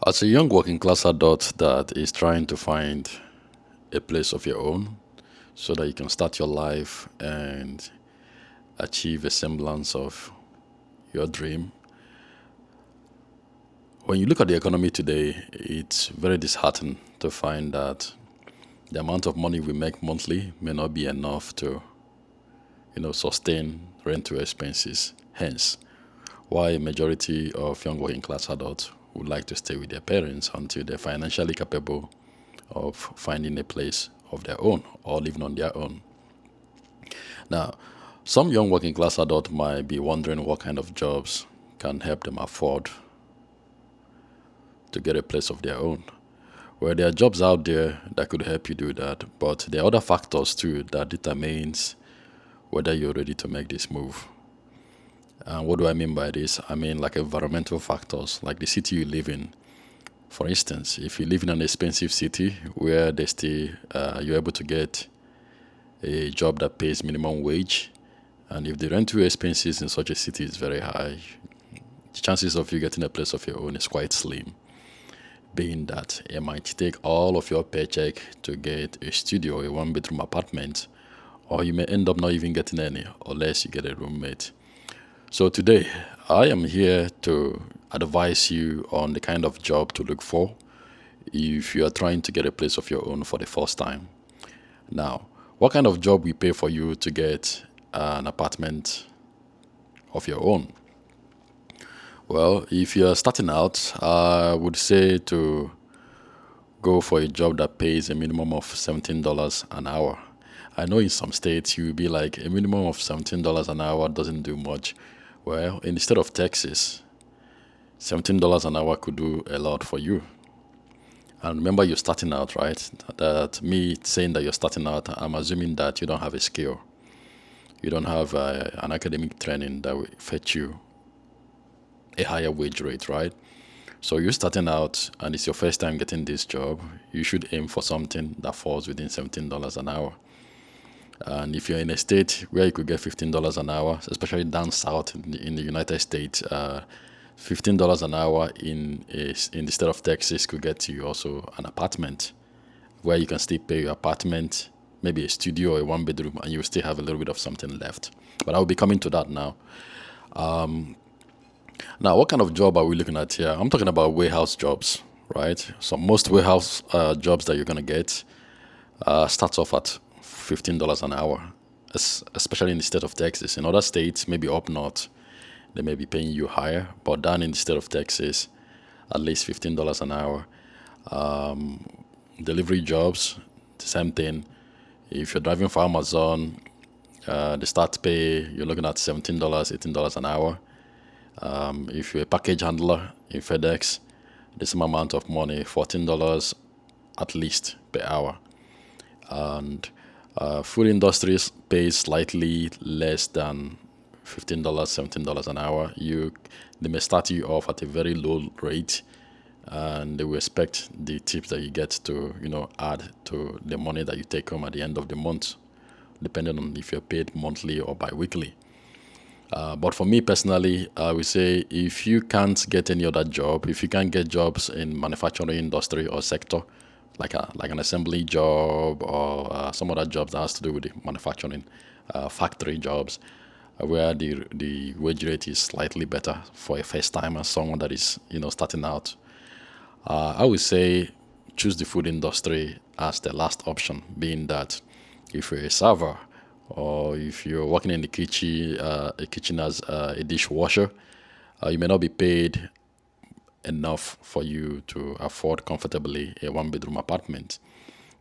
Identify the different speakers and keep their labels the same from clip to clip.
Speaker 1: As a young working class adult that is trying to find a place of your own so that you can start your life and achieve a semblance of your dream, when you look at the economy today, it's very disheartening to find that the amount of money we make monthly may not be enough to, sustain rental expenses. Hence, why a majority of young working class adults would like to stay with their parents until they're financially capable of finding a place of their own or living on their own. Now, some young working class adults might be wondering what kind of jobs can help them afford to get a place of their own. Well, there are jobs out there that could help you do that, but there are other factors too that determines whether you're ready to make this move. And what do I mean by this? I mean like environmental factors, like the city you live in. For instance, if you live in an expensive city where you're able to get a job that pays minimum wage, and if the rental expenses in such a city is very high, the chances of you getting a place of your own is quite slim. Being that it might take all of your paycheck to get a studio, a one-bedroom apartment, or you may end up not even getting any unless you get a roommate. So today, I am here to advise you on the kind of job to look for if you are trying to get a place of your own for the first time. Now, what kind of job we pay for you to get an apartment of your own? Well, if you're starting out, I would say to go for a job that pays a minimum of $17 an hour. I know in some states you'll be like, a minimum of $17 an hour doesn't do much. Well, in the state of Texas, $17 an hour could do a lot for you. And remember, you're starting out, right? That me saying that you're starting out, I'm assuming that you don't have a skill. You don't have an academic training that will fetch you a higher wage rate, right? So you're starting out and it's your first time getting this job, you should aim for something that falls within $17 an hour. And if you're in a state where you could get $15 an hour, especially down south in the United States, $15 an hour in the state of Texas could get you also an apartment where you can still pay your apartment, maybe a studio or a one bedroom, and you still have a little bit of something left. But I'll be coming to that now. Now, what kind of job are we looking at here? I'm talking about warehouse jobs, right? So most warehouse jobs that you're gonna get starts off at $15 an hour, especially in the state of Texas. In other states, maybe up north, they may be paying you higher, but down in the state of Texas, at least $15 an hour. Delivery jobs, the same thing. If you're driving for Amazon, the start pay, you're looking at $17, $18 an hour. If you're a package handler in FedEx, the same amount of money, $14 at least per hour. And food industries pays slightly less than $15, $17 an hour. They may start you off at a very low rate, and they will expect the tips that you get to, add to the money that you take home at the end of the month, depending on if you're paid monthly or bi-weekly. But for me personally, I would say if you can't get any other job, if you can't get jobs in manufacturing industry or sector, like an assembly job or some other jobs that has to do with the manufacturing, factory jobs, where the wage rate is slightly better for a first timer, someone that is starting out, I would say choose the food industry as the last option, being that if you're a server or if you're working in the kitchen as a dishwasher, you may not be paid enough for you to afford comfortably a one-bedroom apartment.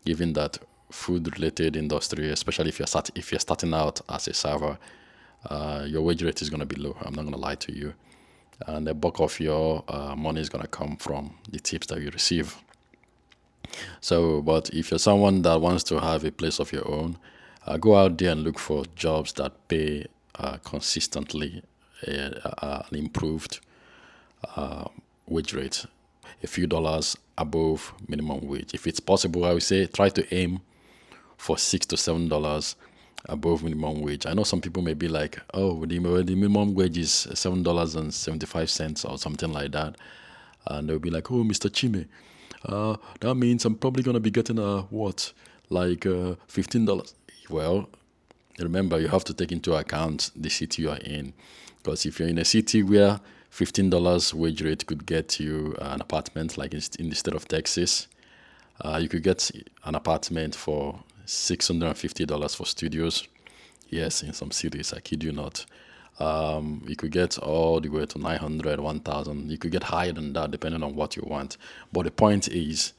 Speaker 1: Given that food-related industry, especially if you're starting out as a server, your wage rate is going to be low. I'm not going to lie to you, and the bulk of your money is going to come from the tips that you receive. So, but if you're someone that wants to have a place of your own, go out there and look for jobs that pay consistently an improved wage rate, a few dollars above minimum wage. If it's possible, I would say try to aim for $6 to $7 above minimum wage. I know some people may be like, oh, the minimum wage is $7.75 or something like that. And they'll be like, "Oh, Mr. Chime, that means I'm probably gonna be getting a what, like $15." Well, remember, you have to take into account the city you are in, because if you're in a city where $15 wage rate could get you an apartment, like in the state of Texas, you could get an apartment for $650 for studios. Yes, in some cities, I kid you not. You could get all the way to 900, 1,000. You could get higher than that depending on what you want. But the point is,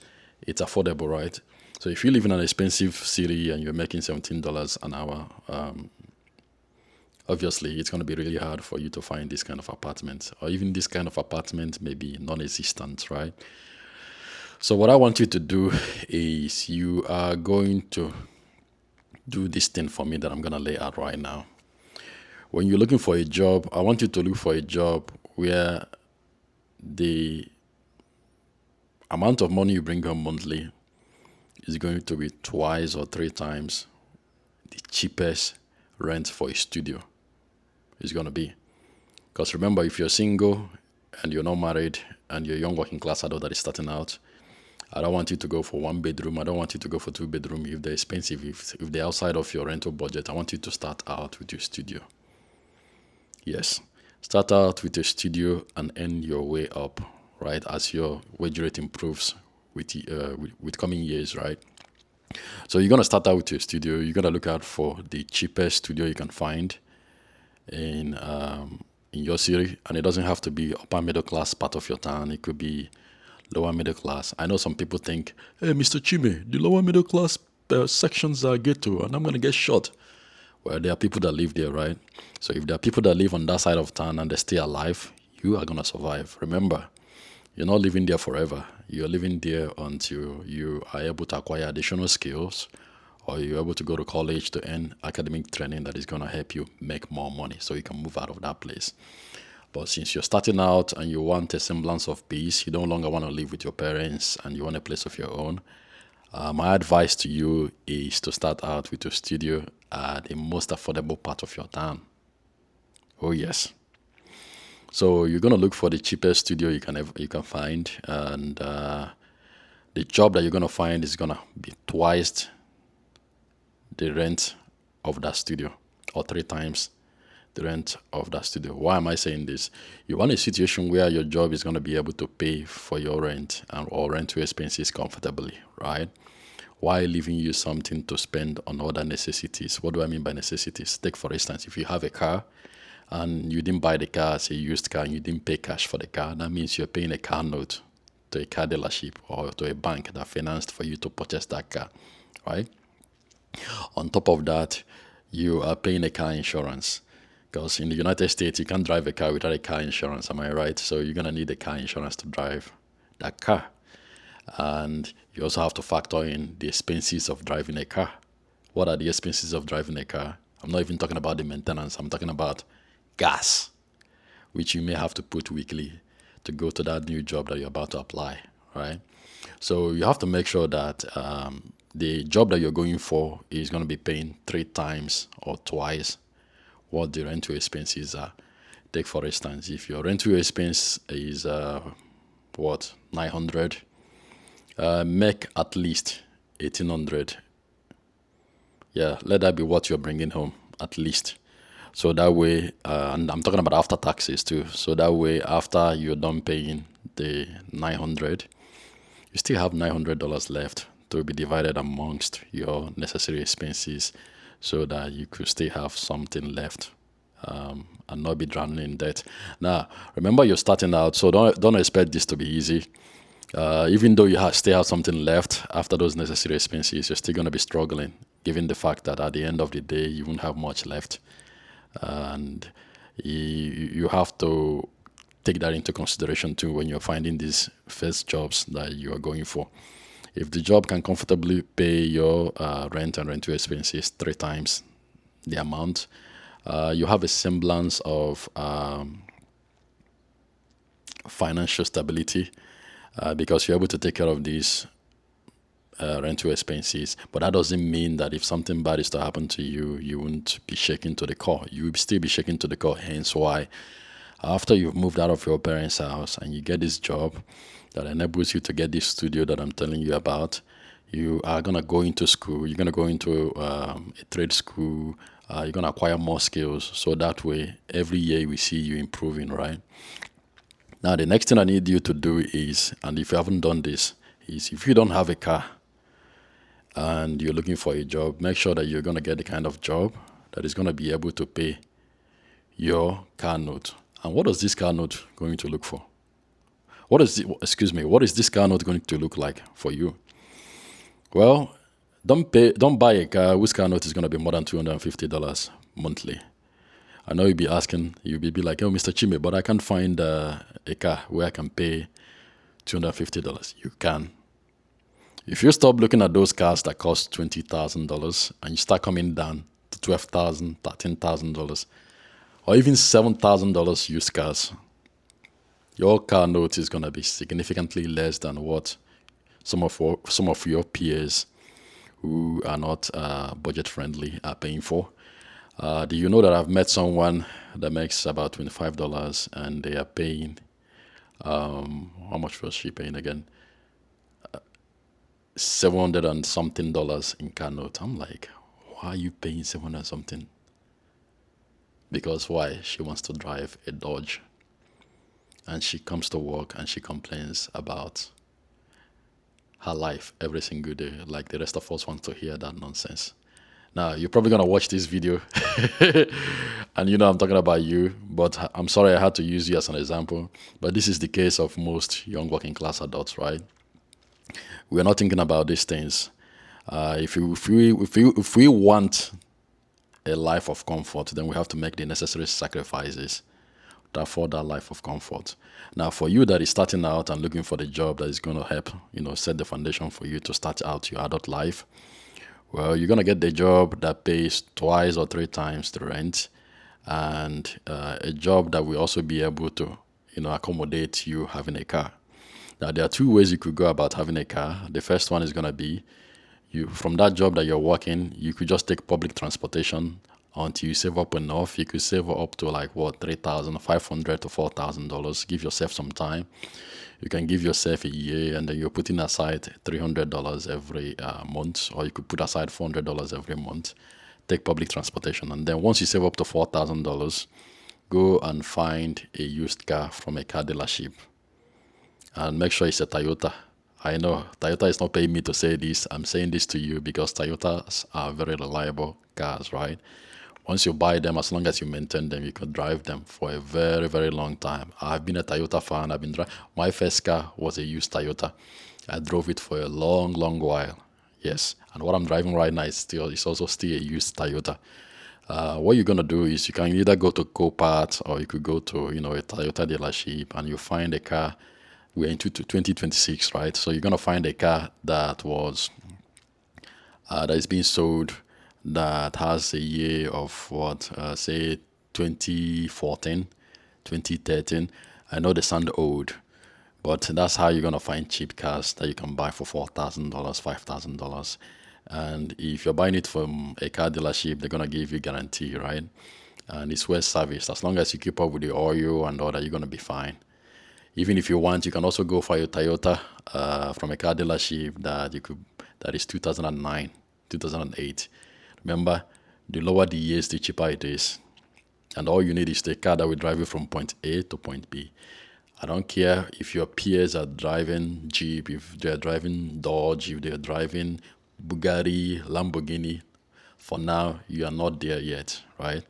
Speaker 1: it's affordable, right? So if you live in an expensive city and you're making $17 an hour, obviously it's going to be really hard for you to find this kind of apartment, or even this kind of apartment may be non-existent, right? So what I want you to do is you are going to do this thing for me that I'm going to lay out right now. When you're looking for a job, I want you to look for a job where the amount of money you bring home monthly is going to be twice or three times the cheapest rent for a studio is going to be. Because remember, if you're single and you're not married and you're a young working class adult that is starting out, I don't want you to go for one bedroom. I don't want you to go for two bedroom if they're expensive. If they're outside of your rental budget, I want you to start out with your studio. Yes, start out with a studio and end your way up, right? As your wage rate improves with coming years, right? So you're gonna start out with your studio. You're gonna look out for the cheapest studio you can find in your city, and it doesn't have to be upper middle class part of your town. It could be lower middle class. I know some people think, "Hey, Mr. Chime, the lower middle class sections are ghetto, and I'm gonna get shot." Well, there are people that live there, right? So if there are people that live on that side of town and they stay alive, you are gonna survive. Remember, you're not living there forever. You're living there until you are able to acquire additional skills, or you're able to go to college to earn academic training that is gonna help you make more money so you can move out of that place. But since you're starting out and you want a semblance of peace, you no longer want to live with your parents and you want a place of your own, my advice to you is to start out with your studio at the most affordable part of your town. Oh yes. So you're gonna look for the cheapest studio you can find, and the job that you're gonna find is gonna be twice the rent of that studio, or three times the rent of that studio. Why am I saying this? You want a situation where your job is going to be able to pay for your rent or rent your expenses comfortably, right? While leaving you something to spend on other necessities. What do I mean by necessities? Take, for instance, if you have a car and you didn't buy the car as a used car and you didn't pay cash for the car, that means you're paying a car note to a car dealership or to a bank that financed for you to purchase that car, right? On top of that, you are paying a car insurance. Because in the United States, you can't drive a car without a car insurance, am I right? So you're going to need a car insurance to drive that car. And you also have to factor in the expenses of driving a car. What are the expenses of driving a car? I'm not even talking about the maintenance. I'm talking about gas, which you may have to put weekly to go to that new job that you're about to apply, right? So you have to make sure that the job that you're going for is going to be paying three times or twice what the rental expenses are. Take, for instance, if your rental expense is 900, make at least 1,800. Yeah, let that be what you're bringing home at least. So that way, and I'm talking about after taxes too. So that way, after you're done paying the 900, you still have $900 left to be divided amongst your necessary expenses, so that you could still have something left, and not be drowning in debt. Now, remember, you're starting out, so don't expect this to be easy. Even though you still have something left after those necessary expenses, you're still going to be struggling, given the fact that at the end of the day, you won't have much left. And you have to take that into consideration too when you're finding these first jobs that you are going for. If the job can comfortably pay your rent and rental expenses three times the amount, you have a semblance of financial stability, because you're able to take care of these rental expenses. But that doesn't mean that if something bad is to happen to you, you won't be shaken to the core. You will still be shaken to the core. Hence why After you've moved out of your parents' house and you get this job that enables you to get this studio that I'm telling you about, you are gonna go into school. You're gonna go into a trade school. You're gonna acquire more skills. So that way, every year we see you improving, right? Now, the next thing I need you to do is, and if you haven't done this, is if you don't have a car and you're looking for a job, make sure that you're gonna get the kind of job that is gonna be able to pay your car note. And what is this car note going to look for? What is this car note going to look like for you? Well, don't buy a car whose car note is going to be more than $250 monthly. I know you'll be like, oh, Mr. Chime, but I can't find a car where I can pay $250. You can. If you stop looking at those cars that cost $20,000 and you start coming down to $12,000, $13,000, or even $7,000 used cars, your car note is going to be significantly less than what some of your peers who are not budget friendly are paying for. Do you know that I've met someone that makes about $25 and they are paying, how much was she paying again? 700 and something dollars in car note. I'm like, why are you paying 700 something? Because why? She wants to drive a Dodge. And she comes to work and she complains about her life every single day. Like the rest of us want to hear that nonsense. Now, you're probably going to watch this video and you know I'm talking about you, but I'm sorry I had to use you as an example. But this is the case of most young working class adults, right? We're not thinking about these things. If we want a life of comfort, then we have to make the necessary sacrifices to afford that life of comfort. Now, for you that is starting out and looking for the job that is going to help, set the foundation for you to start out your adult life, well, you're going to get the job that pays twice or three times the rent, and a job that will also be able to, accommodate you having a car. Now, there are two ways you could go about having a car. The first one is going to be from that job that you're working, you could just take public transportation until you save up enough. You could save up to like what, $3,500 to $4,000. Give yourself some time. You can give yourself a year, and then you're putting aside $300 every month, or you could put aside $400 every month. Take public transportation, and then once you save up to $4,000, go and find a used car from a car dealership, and make sure it's a Toyota. I know Toyota is not paying me to say this. I'm saying this to you because Toyotas are very reliable cars, right? Once you buy them, as long as you maintain them, you can drive them for a very, very long time. I've been a Toyota fan. I've been driving. My first car was a used Toyota. I drove it for a long, long while. Yes, and what I'm driving right now is also still a used Toyota. What you're gonna do is you can either go to Copart or you could go to a Toyota dealership and you find a car. We're into 2026, right? So you're gonna find a car that is being sold, that has a year of say 2014, 2013. I know they sound old, but that's how you're gonna find cheap cars that you can buy for $4,000, $5,000. And if you're buying it from a car dealership, they're gonna give you guarantee, right? And it's well serviced. As long as you keep up with the oil and all that, you're gonna be fine. Even if you want, you can also go for your Toyota from a car dealership that is 2009, 2008. Remember, the lower the years, the cheaper it is. And all you need is the car that will drive you from point A to point B. I don't care if your peers are driving Jeep, if they're driving Dodge, if they're driving Bugatti, Lamborghini. For now, you are not there yet, right?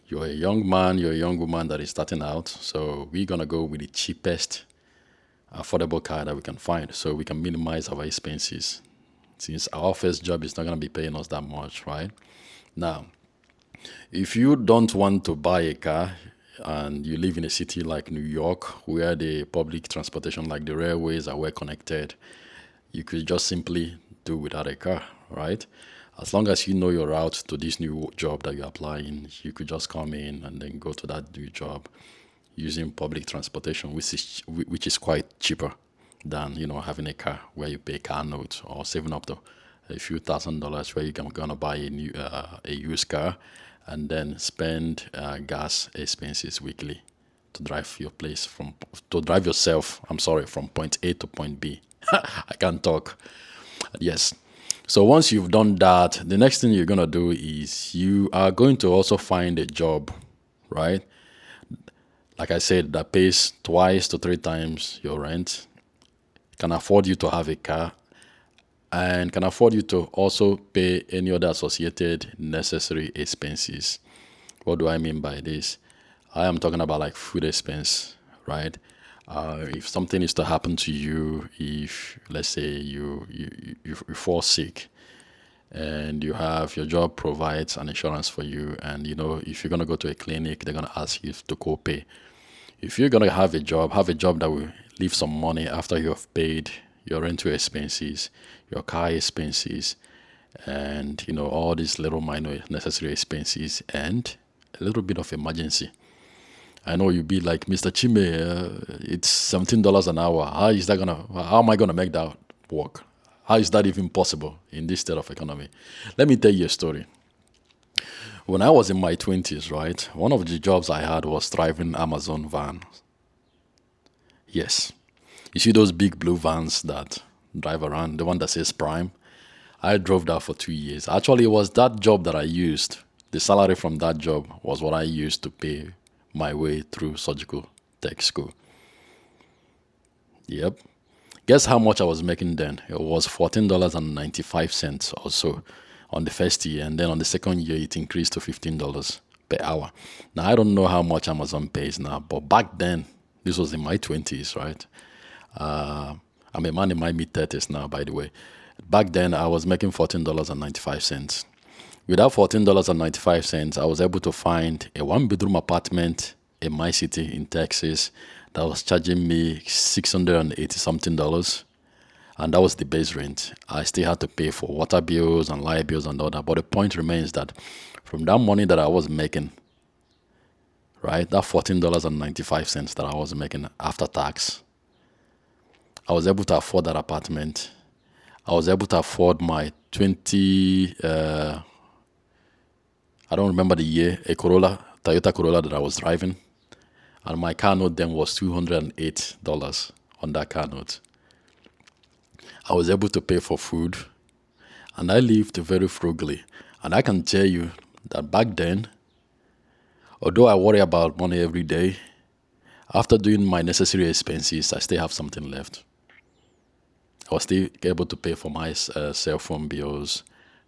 Speaker 1: You're a young man, you're a young woman that is starting out. So we're going to go with the cheapest affordable car that we can find so we can minimize our expenses, since our first job is not going to be paying us that much, right? Now, if you don't want to buy a car and you live in a city like New York, where the public transportation, like the railways, are well connected, you could just simply do without a car, right? As long as you know your route to this new job that you're applying, you could just come in and then go to that new job using public transportation, which is quite cheaper than having a car where you pay car notes, or saving up to a few $1,000s where you can gonna buy a used car and then spend gas expenses weekly. to drive your place to drive yourself, I'm sorry, from point A to point B. I can't talk. Yes. So once you've done that, the next thing you're gonna do is you are going to also find a job, right? Like I said, that pays twice to three times your rent, can afford you to have a car, and can afford you to also pay any other associated necessary expenses. What do I mean by this? I am talking about like food expense, right? If something is to happen to you, if let's say you fall sick, and you have your job provides an insurance for you, and if you're gonna go to a clinic, they're gonna ask you to co-pay. If you're gonna have a job that will leave some money after you have paid your rental expenses, your car expenses, and all these little minor necessary expenses, and a little bit of emergency. I know you'd be like, Mr. Chime, it's $17 an hour. How am I gonna make that work? How is that even possible in this state of economy? Let me tell you a story. When I was in my 20s, right, one of the jobs I had was driving Amazon van. Yes. You see those big blue vans that drive around, the one that says Prime? I drove that for 2 years. Actually, it was that job that I used. The salary from that job was what I used to pay my way through surgical tech school. Yep. Guess how much I was making then? It was $14.95 or so on the first year, and then on the second year it increased to $15 per hour. Now I don't know how much Amazon pays now, but back then, this was in my 20s, right? I'm a man in my mid-30s now, by the way. Back then, I was making $14.95. With that $14.95, I was able to find a one-bedroom apartment in my city in Texas that was charging me $680 something, and that was the base rent. I still had to pay for water bills and light bills and all that. But the point remains that from that money that I was making, right, that $14.95 that I was making after tax, I was able to afford that apartment. I was able to afford my 20, I don't remember the year, Toyota Corolla that I was driving. And my car note then was $208 on that car note. I was able to pay for food, and I lived very frugally. And I can tell you that back then, although I worry about money every day, after doing my necessary expenses, I still have something left. I was still able to pay for my cell phone bills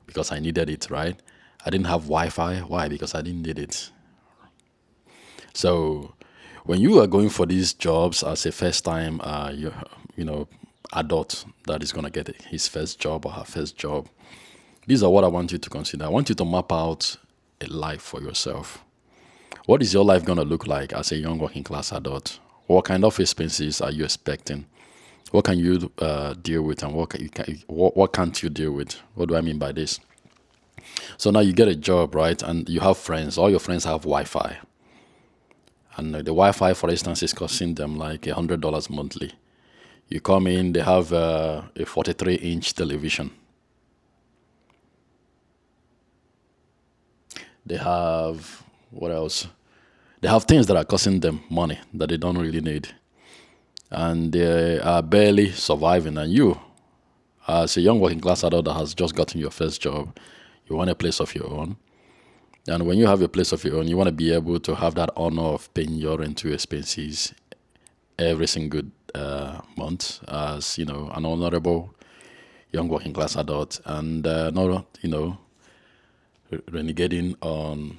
Speaker 1: because I needed it, right? I didn't have Wi-Fi. Why? Because I didn't need it. So when you are going for these jobs as a first-time, adult that is going to get his first job or her first job, these are what I want you to consider. I want you to map out a life for yourself. What is your life going to look like as a young working class adult? What kind of expenses are you expecting? What can you deal with, and what can't you deal with? What do I mean by this? So now you get a job, right? And you have friends. All your friends have Wi-Fi. And the Wi-Fi, for instance, is costing them like $100 monthly. You come in, they have a 43-inch television. They have, what else? They have things that are costing them money that they don't really need. And they are barely surviving. And you, as a young working class adult that has just gotten your first job, you want a place of your own. And when you have a place of your own, you want to be able to have that honor of paying your rental expenses every single month as, an honorable young working class adult, and not, renegading on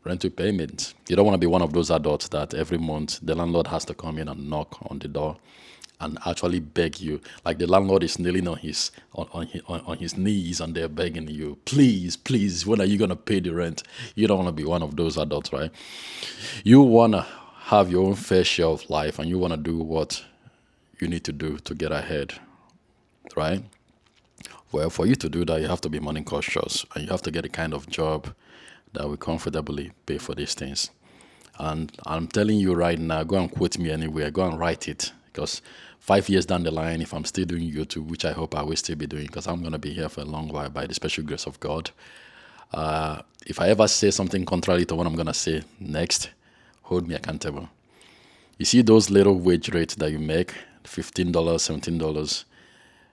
Speaker 1: rental payments. You don't want to be one of those adults that every month the landlord has to come in and knock on the door and actually beg you, like the landlord is kneeling on his knees and they're begging you, please, when are you gonna pay the rent? You don't want to be one of those adults, right? You want to have your own fair share of life, and you want to do what you need to do to get ahead, right? Well, for you to do that, you have to be money cautious, and you have to get a kind of job that will comfortably pay for these things. And I'm telling you right now, go and quote me anywhere, go and write it, because 5 years down the line, if I'm still doing YouTube, which I hope I will still be doing, because I'm going to be here for a long while by the special grace of God. If I ever say something contrary to what I'm going to say next, hold me accountable. You see those little wage rates that you make, $15, $17.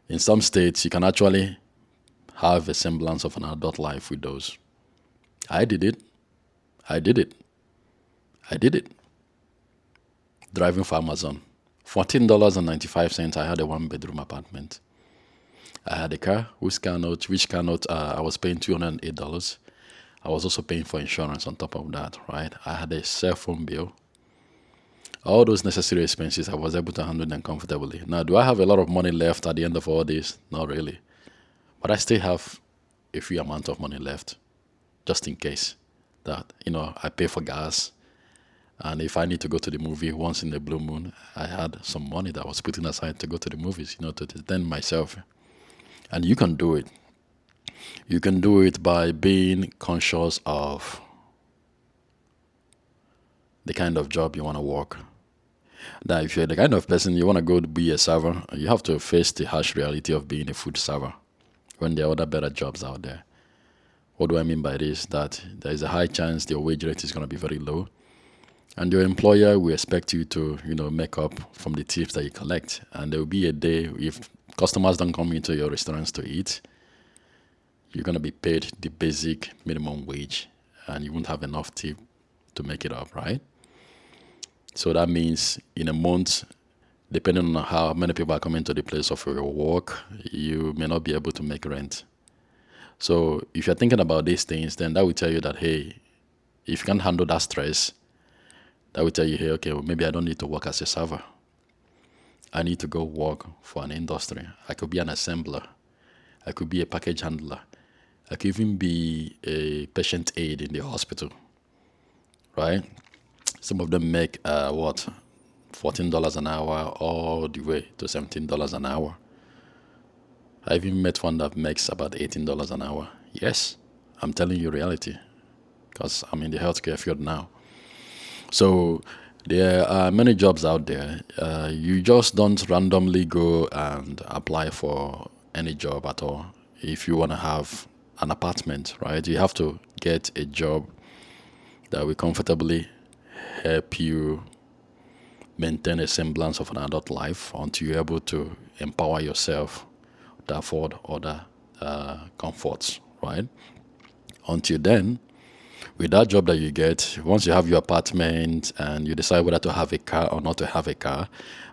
Speaker 1: In some states, you can actually have a semblance of an adult life with those. I did it. I did it. I did it. Driving for Amazon. $14.95, I had a one-bedroom apartment. I had a car, which car note, I was paying $208. I was also paying for insurance on top of that, right? I had a cell phone bill. All those necessary expenses, I was able to handle them comfortably. Now, do I have a lot of money left at the end of all this? Not really. But I still have a few amount of money left, just in case that, I pay for gas. And if I need to go to the movie once in the blue moon, I had some money that I was putting aside to go to the movies, to entertain myself. And you can do it. You can do it by being conscious of the kind of job you want to work. Now, if you're the kind of person you want to go to be a server, you have to face the harsh reality of being a food server when there are other better jobs out there. What do I mean by this? That there is a high chance your wage rate is going to be very low, and your employer will expect you to, make up from the tips that you collect. And there will be a day if customers don't come into your restaurants to eat, you're going to be paid the basic minimum wage, and you won't have enough tip to make it up, right? So that means in a month, depending on how many people are coming to the place of your work, you may not be able to make rent. So if you're thinking about these things, then that will tell you that, hey, if you can't handle that stress, that will tell you, hey, okay, well, maybe I don't need to work as a server. I need to go work for an industry. I could be an assembler. I could be a package handler. I could even be a patient aide in the hospital, right? Some of them make $14 an hour all the way to $17 an hour. I've even met one that makes about $18 an hour. Yes, I'm telling you reality because I'm in the healthcare field now. So there are many jobs out there. You just don't randomly go and apply for any job at all. If you want to have an apartment, right, you have to get a job that will comfortably help you maintain a semblance of an adult life until you're able to empower yourself to afford other comforts, right? Until then, with that job that you get, once you have your apartment and you decide whether to have a car or not to have a car,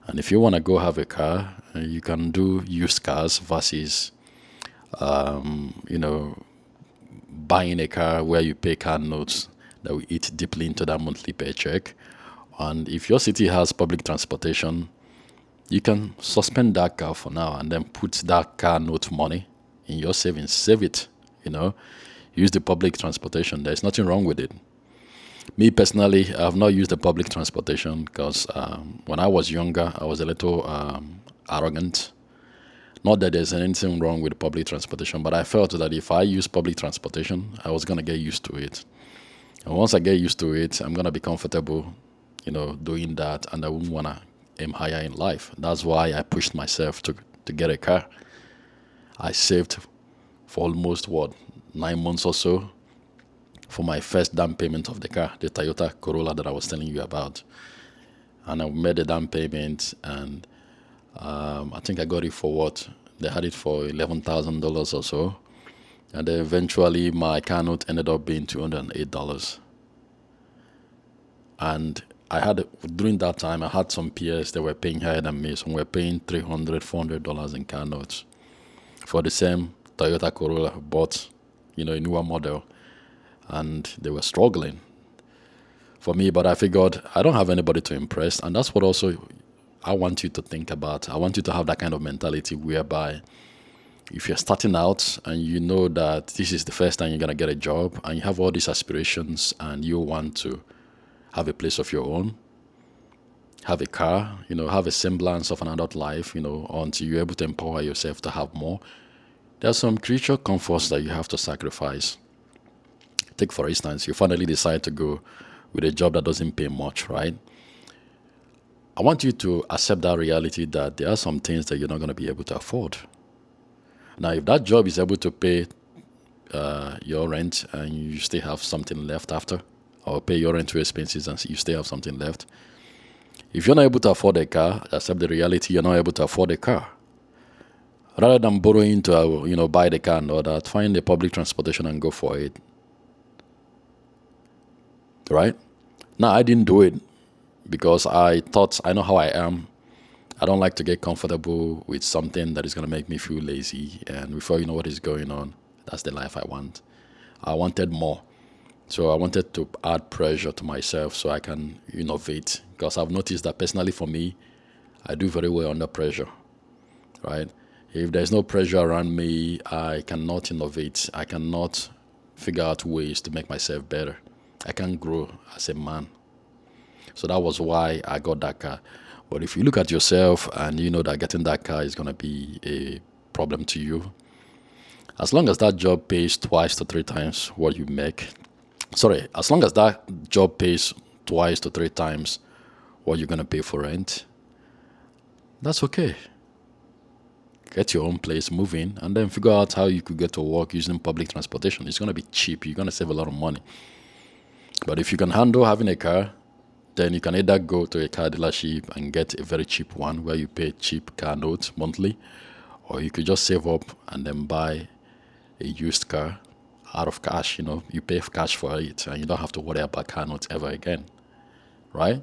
Speaker 1: and if you want to go have a car, you can do used cars versus, buying a car where you pay car notes that will eat deeply into that monthly paycheck. And if your city has public transportation, you can suspend that car for now and then put that car note money in your savings. Save it, use the public transportation. There's nothing wrong with it. Me personally, I have not used the public transportation because when I was younger, I was a little arrogant. Not that there's anything wrong with public transportation, but I felt that if I use public transportation, I was going to get used to it. And once I get used to it, I'm going to be comfortable, doing that, and I wouldn't want to aim higher in life. That's why I pushed myself to get a car. I saved for almost, 9 months or so for my first down payment of the car, the Toyota Corolla that I was telling you about. And I made a down payment, and I think I got it for they had it for $11,000 or so. And then eventually my car note ended up being $208. And during that time, I had some peers that were paying higher than me. Some were paying $300, $400 in car notes for the same Toyota Corolla, bought, a newer model. And they were struggling for me, but I figured I don't have anybody to impress. And that's what also I want you to think about. I want you to have that kind of mentality whereby if you're starting out and you know that this is the first time you're going to get a job and you have all these aspirations and you want to have a place of your own, have a car, have a semblance of an adult life, until you're able to empower yourself to have more, there are some creature comforts that you have to sacrifice. Take, for instance, you finally decide to go with a job that doesn't pay much, right? I want you to accept that reality that there are some things that you're not going to be able to afford. Now, if that job is able to pay your rent and you still have something left after, or pay your rental expenses and you still have something left. If you're not able to afford a car, accept the reality you're not able to afford a car. Rather than borrowing to buy the car and all that, find the public transportation and go for it. Right? Now, I didn't do it because I thought I know how I am. I don't like to get comfortable with something that is going to make me feel lazy. And before you know what is going on, that's the life I want. I wanted more. So I wanted to add pressure to myself so I can innovate. Because I've noticed that personally for me, I do very well under pressure. Right? If there's no pressure around me, I cannot innovate. I cannot figure out ways to make myself better. I can't grow as a man. So that was why I got that car. But if you look at yourself and you know that getting that car is going to be a problem to you, as long as that job pays twice to three times what you make, as long as that job pays twice to three times what you're going to pay for rent, that's okay. Get your own place, move in, and then figure out how you could get to work using public transportation. It's going to be cheap. You're going to save a lot of money. But if you can handle having a car, then you can either go to a car dealership and get a very cheap one where you pay cheap car notes monthly, or you could just save up and then buy a used car out of cash. You pay cash for it and you don't have to worry about car notes ever again. Right?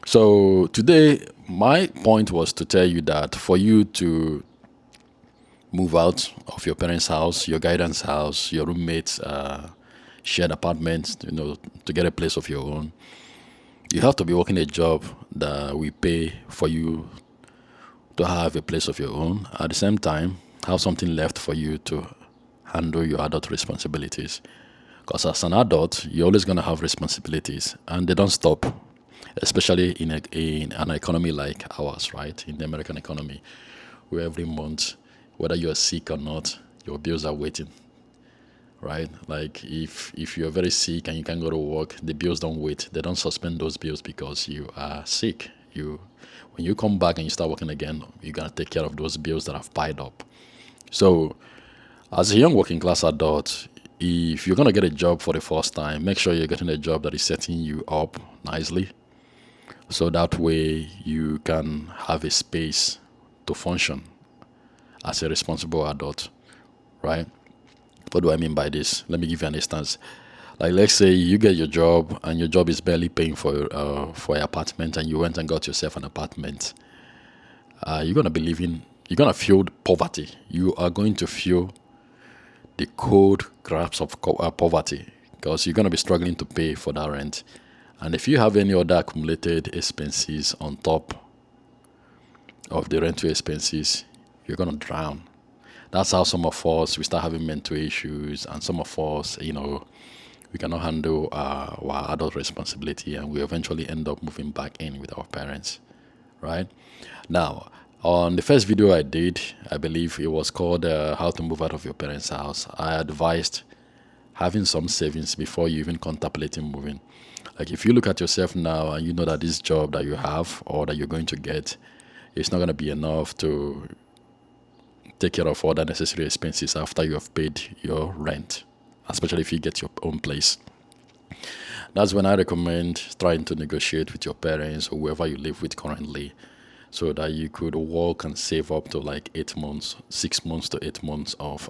Speaker 1: So today, my point was to tell you that for you to move out of your parents' house, your guidance house, your roommates' shared apartment, to get a place of your own, you have to be working a job that will pay for you to have a place of your own. At the same time, have something left for you to handle your adult responsibilities. Because as an adult, you're always going to have responsibilities, and they don't stop, especially in an economy like ours, right? In the American economy, where every month, whether you're sick or not, your bills are waiting. Right? Like if you're very sick and you can't go to work, the bills don't wait. They don't suspend those bills because you are sick. When you come back and you start working again, you're gonna take care of those bills that have piled up. So as a young working class adult, if you're gonna get a job for the first time, make sure you're getting a job that is setting you up nicely. So that way you can have a space to function as a responsible adult, right? What do I mean by this? Let me give you an instance. Like, let's say you get your job and your job is barely paying for an apartment, and you went and got yourself an apartment. You're gonna feel poverty. You are going to feel the cold grasp of poverty because you're gonna be struggling to pay for that rent. And if you have any other accumulated expenses on top of the rental expenses, you're gonna drown. That's how some of us, we start having mental issues, and some of us, we cannot handle our adult responsibility, and we eventually end up moving back in with our parents, right? Now, on the first video I did, I believe it was called How to Move Out of Your Parents' House, I advised having some savings before you even contemplating moving. Like, if you look at yourself now and you know that this job that you have or that you're going to get, it's not going to be enough to take care of all the necessary expenses after you have paid your rent, especially if you get your own place. That's when I recommend trying to negotiate with your parents or whoever you live with currently, so that you could work and save up to like 8 months, 6 months to 8 months of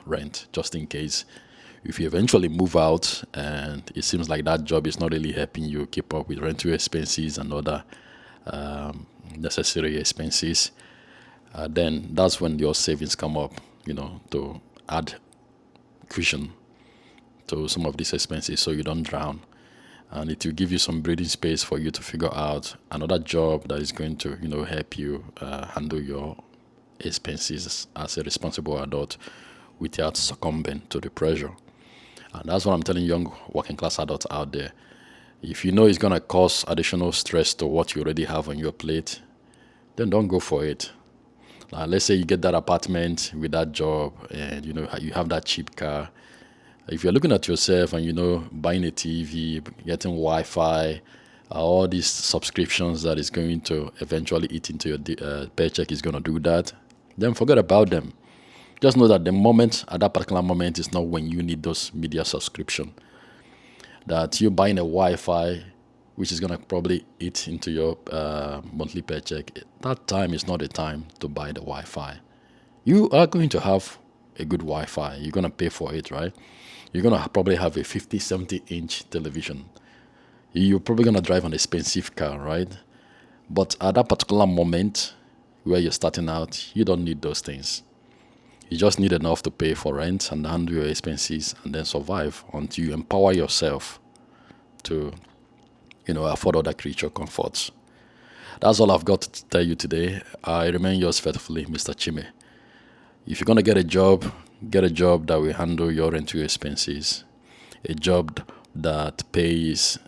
Speaker 1: rent, just in case if you eventually move out and it seems like that job is not really helping you keep up with rental expenses and other necessary expenses. Then that's when your savings come up, to add cushion to some of these expenses so you don't drown. And it will give you some breathing space for you to figure out another job that is going to, help you handle your expenses as a responsible adult without succumbing to the pressure. And that's what I'm telling young working class adults out there. If you know it's going to cause additional stress to what you already have on your plate, then don't go for it. Let's say you get that apartment with that job and you have that cheap car. If you're looking at yourself and buying a TV, getting Wi-Fi, all these subscriptions that is going to eventually eat into your paycheck is going to do that, then forget about them. Just know that at that particular moment is not when you need those media subscription. that you're buying a Wi-Fi, which is gonna probably eat into your monthly paycheck. That time is not the time to buy the Wi-Fi. You are going to have a good Wi-Fi. You're gonna pay for it, right? You're gonna probably have a 50, 70-inch television. You're probably gonna drive an expensive car, right? But at that particular moment where you're starting out, you don't need those things. You just need enough to pay for rent and handle your expenses and then survive until you empower yourself to, afford other creature comforts. That's all I've got to tell you today. I remain yours faithfully, Mr. Chime. If you're gonna get a job that will handle your rental expenses, a job that pays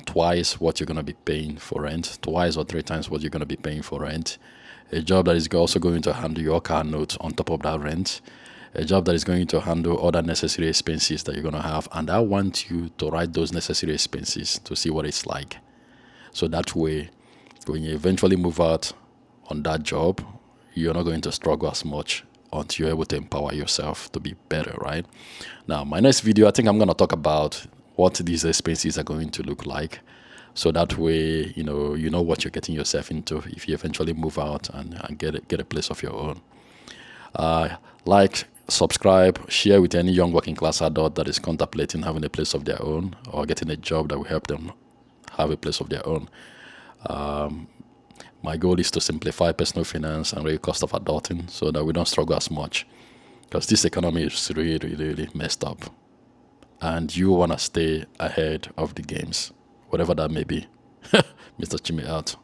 Speaker 1: twice what you're going to be paying for rent, twice or three times what you're going to be paying for rent, a job that is also going to handle your car note on top of that rent, a job that is going to handle other necessary expenses that you're going to have. And I want you to write those necessary expenses to see what it's like. So that way, when you eventually move out on that job, you're not going to struggle as much until you're able to empower yourself to be better, right? Now, my next video, I think I'm going to talk about what these expenses are going to look like. So that way, you know what you're getting yourself into if you eventually move out and get a place of your own. Like, subscribe, share with any young working class adult that is contemplating having a place of their own or getting a job that will help them have a place of their own. My goal is to simplify personal finance and reduce cost of adulting so that we don't struggle as much, because this economy is really, really messed up. And you want to stay ahead of the games, whatever that may be. Mr. Chime out.